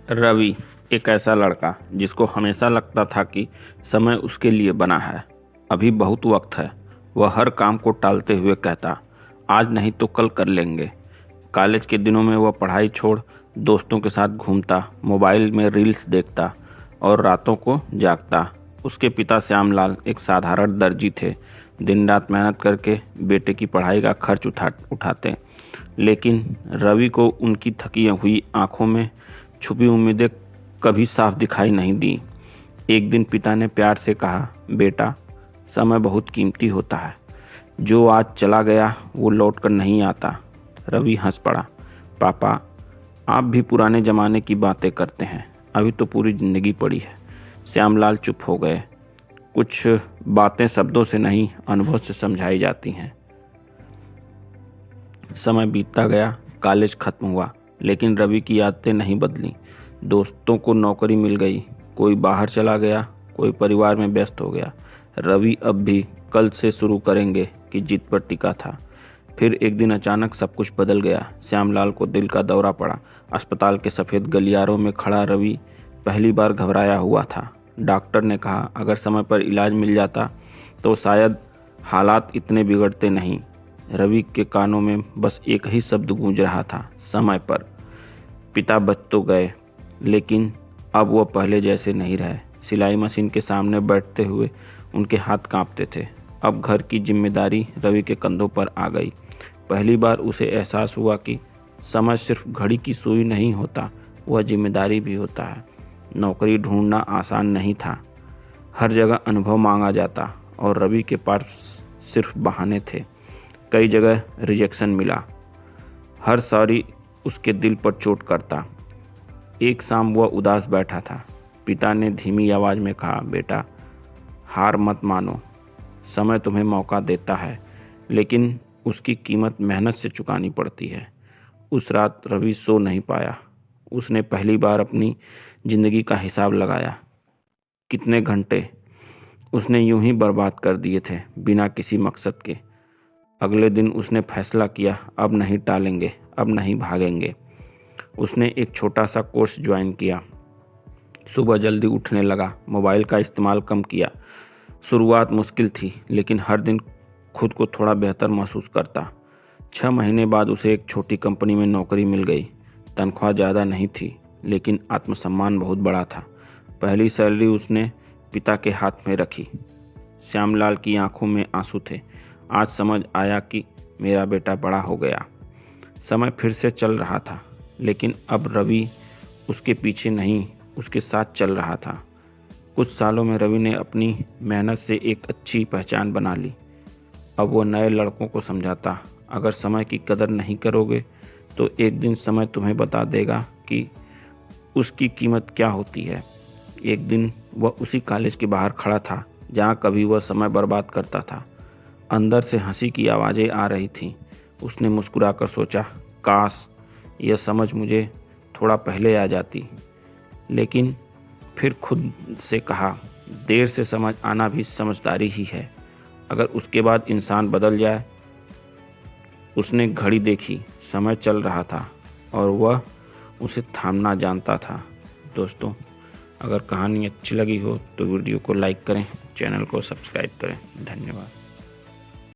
रवि एक ऐसा लड़का जिसको हमेशा लगता था कि समय उसके लिए बना है। अभी बहुत वक्त है। वह हर काम को टालते हुए कहता, आज नहीं तो कल कर लेंगे। कॉलेज के दिनों में वह पढ़ाई छोड़ दोस्तों के साथ घूमता, मोबाइल में रील्स देखता और रातों को जागता। उसके पिता श्यामलाल एक साधारण दर्जी थे। दिन रात मेहनत करके बेटे की पढ़ाई का खर्च उठाते, लेकिन रवि को उनकी थकी हुई आंखों में छुपी उम्मीदें कभी साफ दिखाई नहीं दी। एक दिन पिता ने प्यार से कहा, बेटा, समय बहुत कीमती होता है। जो आज चला गया वो लौट कर नहीं आता। रवि हंस पड़ा। पापा, आप भी पुराने ज़माने की बातें करते हैं। अभी तो पूरी ज़िंदगी पड़ी है। श्यामलाल चुप हो गए। कुछ बातें शब्दों से नहीं, अनुभव से समझाई जाती हैं। समय बीतता गया, कॉलेज खत्म हुआ, लेकिन रवि की आदतें नहीं बदली। दोस्तों को नौकरी मिल गई, कोई बाहर चला गया, कोई परिवार में व्यस्त हो गया। रवि अब भी कल से शुरू करेंगे कि जिद पर टिका था। फिर एक दिन अचानक सब कुछ बदल गया। श्यामलाल को दिल का दौरा पड़ा। अस्पताल के सफ़ेद गलियारों में खड़ा रवि पहली बार घबराया हुआ था। डॉक्टर ने कहा, अगर समय पर इलाज मिल जाता तो शायद हालात इतने बिगड़ते नहीं। रवि के कानों में बस एक ही शब्द गूंज रहा था, समय पर। पिता बच तो गए, लेकिन अब वह पहले जैसे नहीं रहे। सिलाई मशीन के सामने बैठते हुए उनके हाथ कांपते थे। अब घर की जिम्मेदारी रवि के कंधों पर आ गई। पहली बार उसे एहसास हुआ कि समय सिर्फ घड़ी की सुई नहीं होता, वह जिम्मेदारी भी होता है। नौकरी ढूंढना आसान नहीं था। हर जगह अनुभव मांगा जाता और रवि के पास सिर्फ बहाने थे। कई जगह रिजेक्शन मिला। हर सॉरी उसके दिल पर चोट करता। एक शाम वह उदास बैठा था। पिता ने धीमी आवाज़ में कहा, बेटा, हार मत मानो। समय तुम्हें मौका देता है, लेकिन उसकी कीमत मेहनत से चुकानी पड़ती है। उस रात रवि सो नहीं पाया। उसने पहली बार अपनी ज़िंदगी का हिसाब लगाया। कितने घंटे उसने यूं ही बर्बाद कर दिए थे, बिना किसी मकसद के। अगले दिन उसने फैसला किया, अब नहीं टालेंगे, अब नहीं भागेंगे। उसने एक छोटा सा कोर्स ज्वाइन किया। सुबह जल्दी उठने लगा, मोबाइल का इस्तेमाल कम किया। शुरुआत मुश्किल थी, लेकिन हर दिन खुद को थोड़ा बेहतर महसूस करता। 6 महीने बाद उसे एक छोटी कंपनी में नौकरी मिल गई। तनख्वाह ज़्यादा नहीं थी, लेकिन आत्मसम्मान बहुत बड़ा था। पहली सैलरी उसने पिता के हाथ में रखी। श्यामलाल की आंखों में आंसू थे। आज समझ आया कि मेरा बेटा बड़ा हो गया। समय फिर से चल रहा था, लेकिन अब रवि उसके पीछे नहीं, उसके साथ चल रहा था। कुछ सालों में रवि ने अपनी मेहनत से एक अच्छी पहचान बना ली। अब वह नए लड़कों को समझाता, अगर समय की कदर नहीं करोगे तो एक दिन समय तुम्हें बता देगा कि उसकी कीमत क्या होती है। एक दिन वह उसी कॉलेज के बाहर खड़ा था जहाँ कभी वह समय बर्बाद करता था। अंदर से हंसी की आवाज़ें आ रही थीं। उसने मुस्कुराकर सोचा, काश यह समझ मुझे थोड़ा पहले आ जाती। लेकिन फिर खुद से कहा, देर से समझ आना भी समझदारी ही है। अगर उसके बाद इंसान बदल जाए। उसने घड़ी देखी, समय चल रहा था और वह उसे थामना जानता था। दोस्तों, अगर कहानी अच्छी लगी हो तो वीडियो को लाइक करें, चैनल को सब्सक्राइब करें। धन्यवाद।